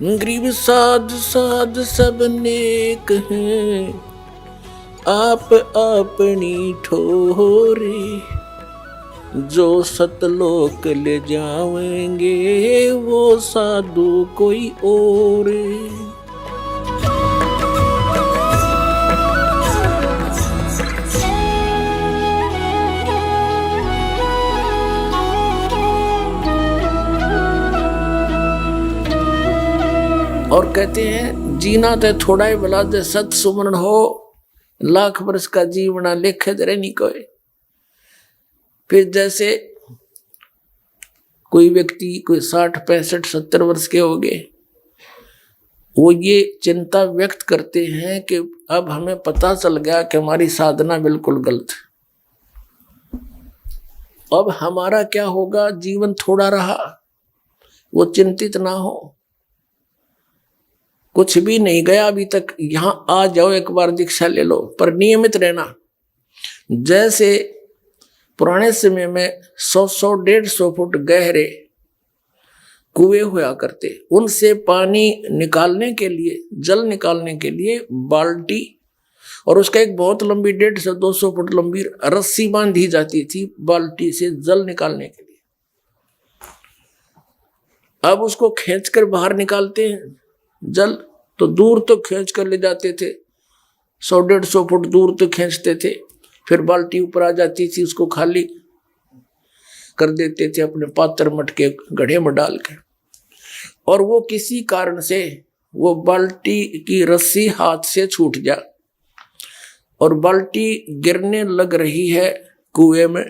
गरीब साध साध सब नेक हैं, आप अपनी ठोरे। जो सतलोक ले जाएंगे वो साधु कोई और। और कहते हैं जीना ते थोड़ा ही भला दे सत सुमरण हो, लाख वर्ष का जीवना लेखे दे नहीं कोई। फिर जैसे कोई व्यक्ति कोई 60 65 70 वर्ष के हो गए, वो ये चिंता व्यक्त करते हैं कि अब हमें पता चल गया कि हमारी साधना बिल्कुल गलत है, अब हमारा क्या होगा, जीवन थोड़ा रहा। वो चिंतित ना हो, कुछ भी नहीं गया अभी तक, यहां आ जाओ, एक बार दीक्षा ले लो, पर नियमित रहना। जैसे पुराने समय में 100 150 फुट गहरे कुएं हुआ करते, उनसे पानी निकालने के लिए, जल निकालने के लिए बाल्टी और उसका एक बहुत लंबी 150 200 फुट लंबी रस्सी बांधी जाती थी बाल्टी से जल निकालने के लिए। अब उसको खींचकर बाहर निकालते हैं जल, तो दूर तो खींच कर ले जाते थे, 100 150 फुट दूर तो खींचते थे, फिर बाल्टी ऊपर आ जाती थी, उसको खाली कर देते थे अपने पात्र मटके गड्ढे में डाल के। और वो किसी कारण से वो बाल्टी की रस्सी हाथ से छूट जा और बाल्टी गिरने लग रही है कुएं में।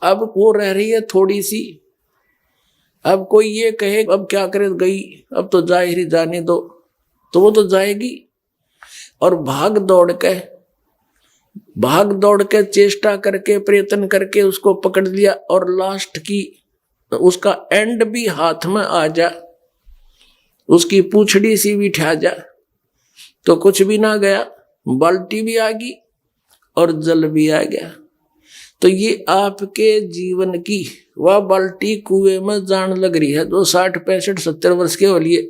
अब वो रह रही है थोड़ी सी, अब कोई ये कहे अब क्या करे, गई अब तो जाहिर जाने दो, तो वो तो जाएगी। और भाग दौड़ के चेष्टा करके प्रयत्न करके उसको पकड़ लिया, और लास्ट की उसका एंड भी हाथ में आ जा, उसकी पूंछड़ी सी भी ठा जा, तो कुछ भी ना गया, बाल्टी भी आ गई और जल भी आ गया। तो ये आपके जीवन की वह बाल्टी कुएं में जान लग रही है, जो 60 65 70 वर्ष के हो लिए।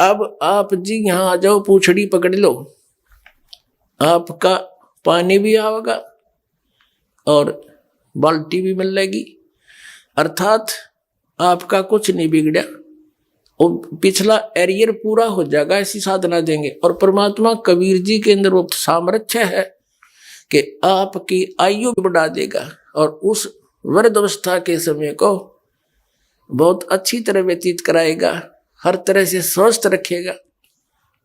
अब आप जी यहां आ जाओ, पूंछड़ी पकड़ लो, आपका पानी भी आएगा और बाल्टी भी मिल लेगी, अर्थात आपका कुछ नहीं बिगड़ा और पिछला एरियर पूरा हो जाएगा। ऐसी साधना देंगे। और परमात्मा कबीर जी के अंदर वो सामर्थ्य है कि आपकी आयु बढ़ा देगा और उस वृद्धावस्था के समय को बहुत अच्छी तरह व्यतीत कराएगा, हर तरह से स्वस्थ रखेगा,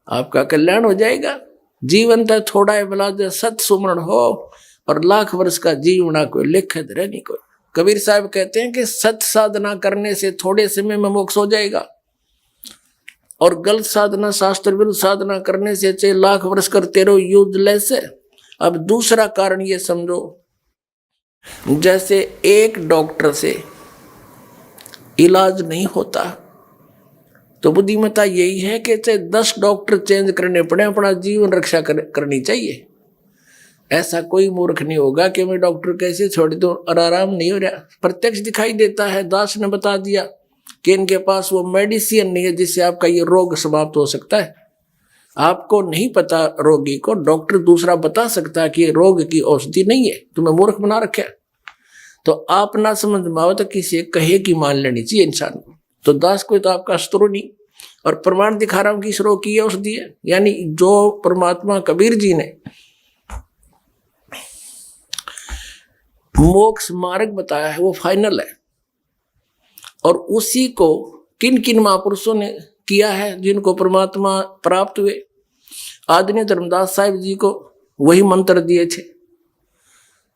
आपका कल्याण हो जाएगा। जीवन तो थोड़ा है भला दे सत सुमरण हो, और लाख वर्ष का जीवना कोई लिखे धरे नहीं कोई। कबीर साहब कहते हैं कि सत साधना करने से थोड़े समय में मोक्ष हो जाएगा, और गलत साधना शास्त्र विरुद्ध साधना करने से चाहे लाख वर्ष करते रहो, यूजलेस है। अब दूसरा कारण ये समझो, जैसे एक डॉक्टर से इलाज नहीं होता, तो बुद्धिमत्ता यही है कि चाहे 10 डॉक्टर चेंज करने पड़े, अपना जीवन रक्षा करनी चाहिए। ऐसा कोई मूर्ख नहीं होगा कि मैं डॉक्टर कैसे छोड़ दूं और आराम नहीं हो रहा। प्रत्यक्ष दिखाई देता है, दास ने बता दिया कि इनके पास वो मेडिसिन नहीं है जिससे आपका ये रोग समाप्त हो सकता है। आपको नहीं पता रोगी को, डॉक्टर दूसरा बता सकता है कि ये रोग की औषधि नहीं है, तुम्हें मूर्ख बना रखा है। तो आप ना समझ में आओ तो किसी कहे की मान लेनी चाहिए इंसान को। तो दास कोई तो आपका शत्रु नहीं, और प्रमाण दिखा रहा हूं कि इस रोग की औषधि है। यानी जो परमात्मा कबीर जी ने मोक्ष मार्ग बताया है वो फाइनल है, और उसी को किन किन महापुरुषों ने किया है जिनको परमात्मा प्राप्त हुए। आदरणीय धर्मदास साहिब जी को वही मंत्र दिए थे,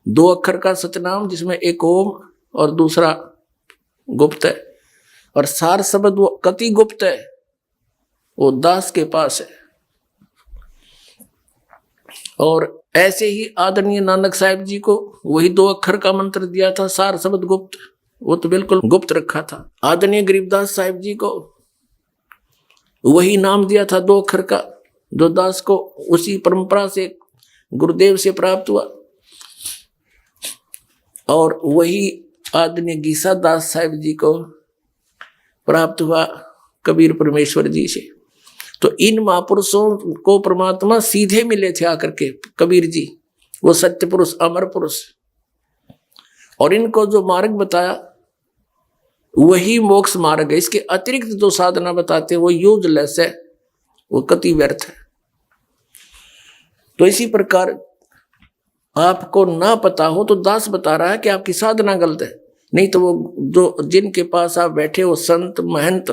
2 अक्षर का सतनाम जिसमें एक ओम और दूसरा गुप्त है, और सार शब्द वो कति गुप्त है, वो दास के पास है। और ऐसे ही आदरणीय नानक साहिब जी को वही 2 अक्षर का मंत्र दिया था, सार शब्द गुप्त, वो तो बिल्कुल गुप्त रखा था। आदरणीय गरीबदास साहिब जी को वही नाम दिया था 2 अक्षर का, जो दास को उसी परंपरा से गुरुदेव से प्राप्त हुआ। और वही आदरणीय गीसा दास साहिब जी को प्राप्त हुआ कबीर परमेश्वर जी से। तो इन महापुरुषों को परमात्मा सीधे मिले थे आकर के, कबीर जी वो सत्य पुरुष, अमर पुरुष, और इनको जो मार्ग बताया वही मोक्ष मार्ग है। इसके अतिरिक्त जो साधना बताते वो यूजलेस है, वो कति व्यर्थ है। तो इसी प्रकार आपको ना पता हो तो दास बता रहा है कि आपकी साधना गलत है, नहीं तो वो जो जिनके पास आप बैठे हो संत महंत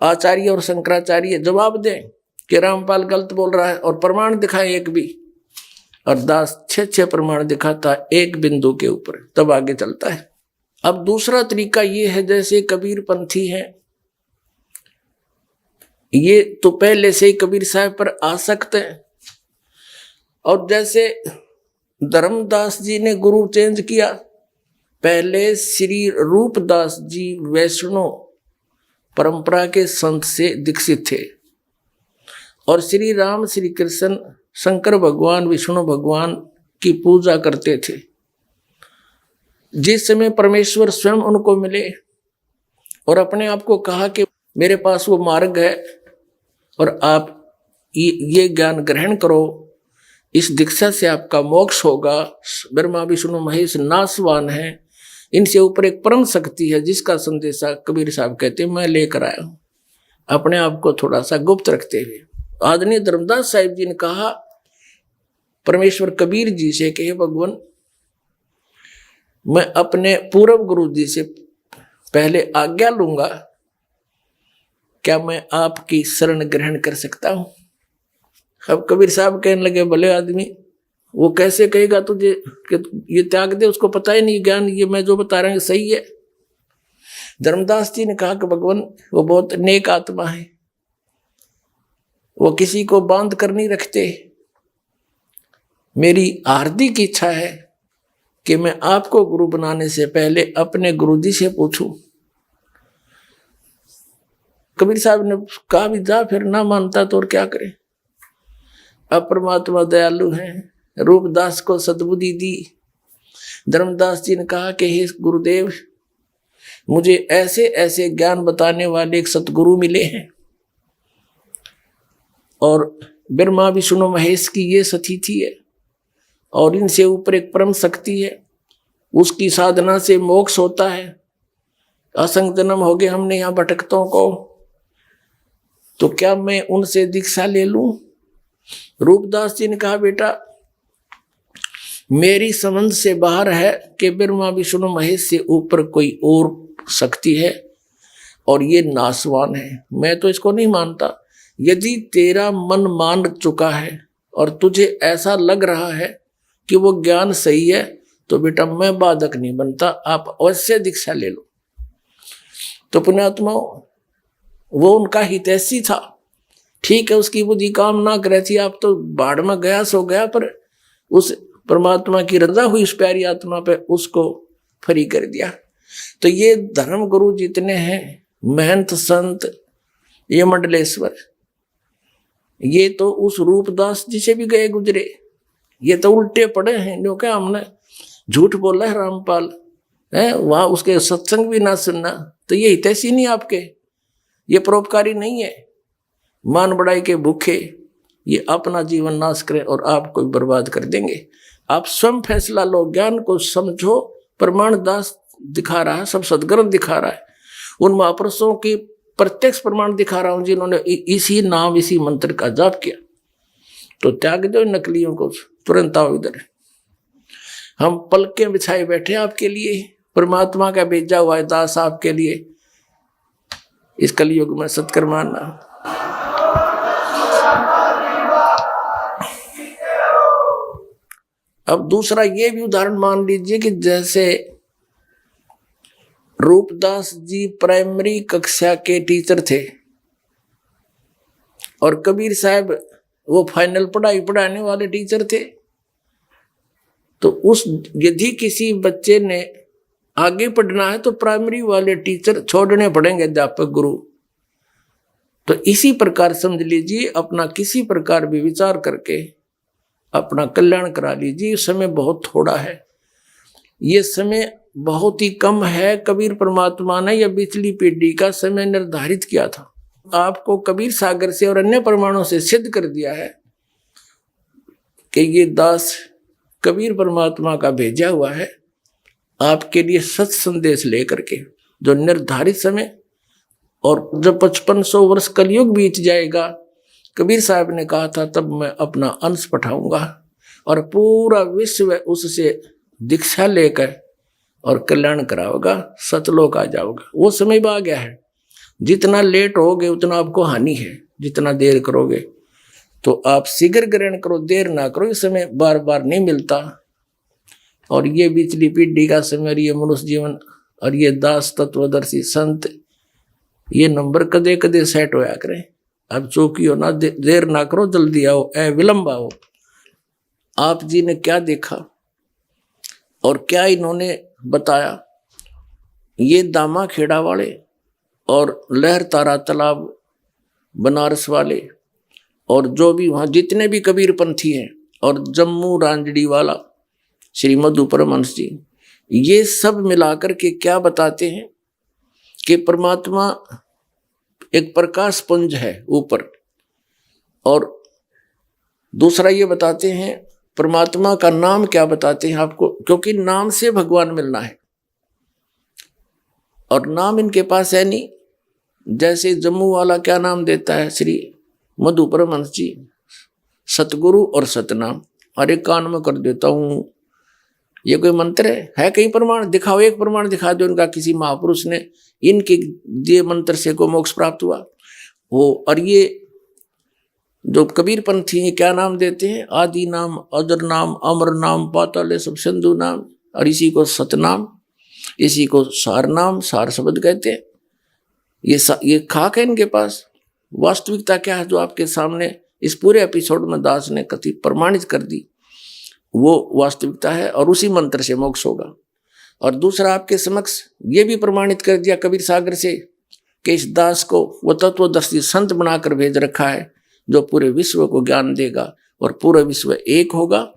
आचार्य और शंकराचार्य जवाब दें कि रामपाल गलत बोल रहा है और प्रमाण दिखाए एक भी, और दास 6 प्रमाण दिखाता एक बिंदु के ऊपर, तब आगे चलता है। अब दूसरा तरीका ये है, जैसे कबीर पंथी है, ये तो पहले से ही कबीर साहब पर आसक्त है, और जैसे धर्मदास जी ने गुरु चेंज किया, पहले श्री रूपदास जी वैष्णव परंपरा के संत से दीक्षित थे, और श्री राम श्री कृष्ण शंकर भगवान विष्णु भगवान की पूजा करते थे। जिस समय परमेश्वर स्वयं उनको मिले और अपने आप को कहा कि मेरे पास वो मार्ग है और आप ये ज्ञान ग्रहण करो, इस दीक्षा से आपका मोक्ष होगा, ब्रह्मा विष्णु महेश नासवान है, इनसे ऊपर एक परम शक्ति है जिसका संदेशा कबीर साहब कहते हैं मैं लेकर आया हूं, अपने आप को थोड़ा सा गुप्त रखते हुए। आदरणीय धर्मदास साहिब जी ने कहा परमेश्वर कबीर जी से कि हे भगवान, मैं अपने पूर्व गुरु जी से पहले आज्ञा लूंगा, क्या मैं आपकी शरण ग्रहण कर सकता हूं? अब कबीर साहब कहने लगे भले आदमी, वो कैसे कहेगा तुझे कि ये त्याग दे, उसको पता ही नहीं ज्ञान ये मैं जो बता रहा हूं सही है। धर्मदास जी ने कहा कि भगवान वो बहुत नेक आत्मा है, वो किसी को बांध कर नहीं रखते, मेरी हार्दिक इच्छा है कि मैं आपको गुरु बनाने से पहले अपने गुरु जी से पूछूं। कबीर साहब ने कहा भी जा, फिर ना मानता तो और क्या करे, अब परमात्मा दयालु हैं, रूपदास को सद्बुद्धि दी। धर्मदास जी ने कहा कि हे गुरुदेव, मुझे ऐसे ऐसे ज्ञान बताने वाले एक सतगुरु मिले हैं, और ब्रह्मा विष्णु महेश की ये सतिथि है, और इनसे ऊपर एक परम शक्ति है, उसकी साधना से मोक्ष होता है। असंख्य जन्म हो गए हमने यहाँ भटकतों को, तो क्या मैं उनसे दीक्षा ले लूं? रूपदास जी ने कहा बेटा, मेरी समझ से बाहर है कि ब्रह्मा विष्णु महेश से ऊपर कोई और शक्ति है और ये नासवान है, मैं तो इसको नहीं मानता। यदि तेरा मन मान चुका है और तुझे ऐसा लग रहा है कि वो ज्ञान सही है, तो बेटा मैं बाधक नहीं बनता, आप अवश्य दीक्षा ले लो। तो पुण्यात्मा, वो उनका हितैषी था, ठीक है, उसकी बुद्धि काम ना करे थी, आप तो बाढ़ में गया सो गया, पर उस परमात्मा की रजा हुई उस प्यारी आत्मा पे उसको फ्री कर दिया। तो ये धर्म गुरु जितने हैं, महंत संत, ये मंडलेश्वर, ये तो उस रूपदास जी से भी गए गुजरे, ये तो उल्टे पड़े हैं, जो क्या हमने झूठ बोला है रामपाल है, वहां उसके सत्संग भी ना सुनना, तो ये हितैषी नहीं आपके, ये परोपकारी नहीं है, मान बढ़ाई के भूखे ये अपना जीवन नाश करें और आपको बर्बाद कर देंगे। आप स्वयं फैसला लो, ज्ञान को समझो, प्रमाण दास दिखा रहा है, सब सदग्रंथ दिखा रहा है, उन महापुरुषों की प्रत्यक्ष प्रमाण दिखा रहा हूं जिन्होंने इसी नाम इसी मंत्र का जाप किया। तो त्याग दो नकलियों को, तुरंत आओ इधर, हम पलकें बिछाए बैठे आपके लिए, परमात्मा का भेजा हुआ है दास आपके लिए, इस कलयुग में सत्कर्माना। अब दूसरा ये भी उदाहरण मान लीजिए कि जैसे रूपदास जी प्राइमरी कक्षा के टीचर थे और कबीर साहब वो फाइनल पढ़ाई पढ़ाने वाले टीचर थे, तो उस यदि किसी बच्चे ने आगे पढ़ना है तो प्राइमरी वाले टीचर छोड़ने पड़ेंगे, अध्यापक गुरु। तो इसी प्रकार समझ लीजिए, अपना किसी प्रकार भी विचार करके अपना कल्याण करा लीजिए। समय बहुत थोड़ा है, ये समय बहुत ही कम है। कबीर परमात्मा ने यह पिछली पीढ़ी का समय निर्धारित किया था। आपको कबीर सागर से और अन्य प्रमाणों से सिद्ध कर दिया है कि ये दास कबीर परमात्मा का भेजा हुआ है आपके लिए सत संदेश लेकर के, जो निर्धारित समय और जब 5500 वर्ष कलयुग बीत जाएगा, कबीर साहब ने कहा था तब मैं अपना अंश पठाऊंगा और पूरा विश्व उससे दीक्षा लेकर और कल्याण कराओगा, सतलोक आ जाओगा। वो समय भी आ गया है। जितना लेट होगे उतना आपको हानि है, जितना देर करोगे तो आप शीघ्र ग्रहण करो, देर ना करो। इस समय बार बार नहीं मिलता और ये पिछली पीढ़ी का समय और ये मनुष्य जीवन और ये दास तत्वदर्शी संत, ये नंबर कदे कदे सेट होया करें। अब चौकी हो ना, देर ना करो, जल्दी आओ, विलंब आओ। आप जी ने क्या देखा और क्या इन्होंने बताया, ये दामा खेड़ा वाले और लहर तारा तालाब बनारस वाले और जो भी वहाँ जितने भी कबीर पंथी हैं और जम्मू रांजड़ी वाला श्री मधु परमहंस जी, ये सब मिलाकर के क्या बताते हैं कि परमात्मा एक प्रकाश पुंज है ऊपर, और दूसरा ये बताते हैं परमात्मा का नाम क्या बताते हैं आपको, क्योंकि नाम से भगवान मिलना है और नाम इनके पास है नहीं। जैसे जम्मू वाला क्या नाम देता है श्री मधु परमहंस जी, सतगुरु और सतनाम। अरे कान में कर देता हूं, ये कोई मंत्र है कहीं प्रमाण दिखाओ, एक प्रमाण दिखा दो इनका किसी महापुरुष ने इनके दिए मंत्र से को मोक्ष प्राप्त हुआ वो। और ये जो कबीर पंथी हैं क्या नाम देते हैं, आदि नाम, अजर नाम, अमर नाम, पाताल सब सिंधु नाम, और इसी को सतनाम, इसी को सार नाम, सार शब्द कहते हैं। ये खाक है इनके पास। वास्तविकता क्या है जो आपके सामने इस पूरे एपिसोड में दास ने कथी प्रमाणित कर दी, वो वास्तविकता है और उसी मंत्र से मोक्ष होगा। और दूसरा आपके समक्ष ये भी प्रमाणित कर दिया कबीर सागर से कि इस दास को वो तत्वदर्शी संत बनाकर भेज रखा है जो पूरे विश्व को ज्ञान देगा और पूरा विश्व एक होगा।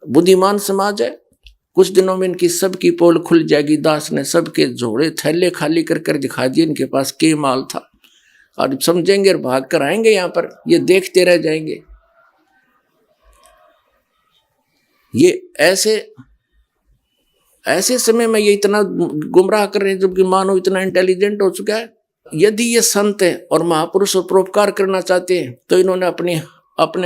बुद्धिमान समाज है, कुछ दिनों में इनकी सबकी पोल खुल जाएगी। दास ने सबके झोड़े थैले खाली कर कर दिखा दिए इनके पास के माल था, और समझेंगे और भाग कर आएंगे यहाँ पर, ये देखते रह जाएंगे। ये ऐसे समय में ये इतना गुमराह कर रहे हैं जबकि मानव इतना इंटेलिजेंट हो चुका है। यदि ये संत है और महापुरुष परोपकार करना चाहते हैं तो इन्होंने अपने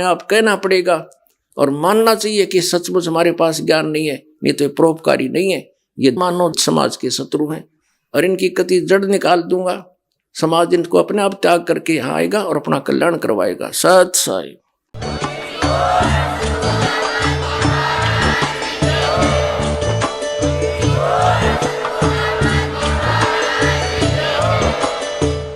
आप कहना पड़ेगा और मानना चाहिए कि सचमुच हमारे पास ज्ञान नहीं है, नहीं तो ये परोपकारी नहीं है, ये मानव समाज के शत्रु हैं और इनकी कति जड़ निकाल दूंगा। समाज इनको अपने आप त्याग करके यहाँ आएगा और अपना कल्याण करवाएगा। सत साई।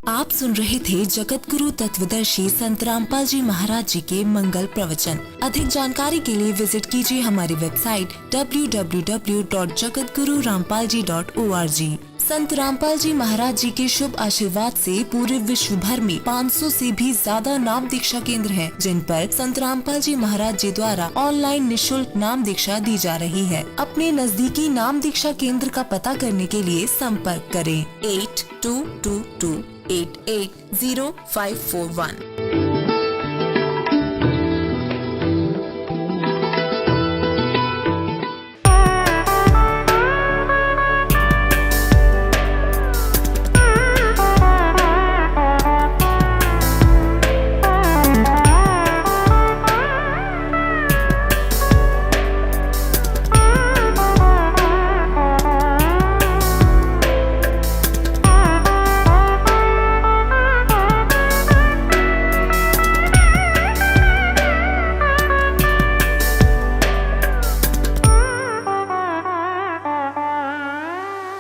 आप सुन रहे थे जगत गुरु तत्वदर्शी संत रामपाल जी महाराज जी के मंगल प्रवचन। अधिक जानकारी के लिए विजिट कीजिए हमारी वेबसाइट www.jagatgururampalji.org। संत रामपाल जी महाराज जी के शुभ आशीर्वाद से पूरे विश्व भर में 500 से भी ज्यादा नाम दीक्षा केंद्र हैं, जिन पर संत रामपाल जी महाराज जी द्वारा ऑनलाइन निशुल्क नाम दीक्षा दी जा रही है। अपने नजदीकी नाम दीक्षा केंद्र का पता करने के लिए संपर्क करें 8222880541।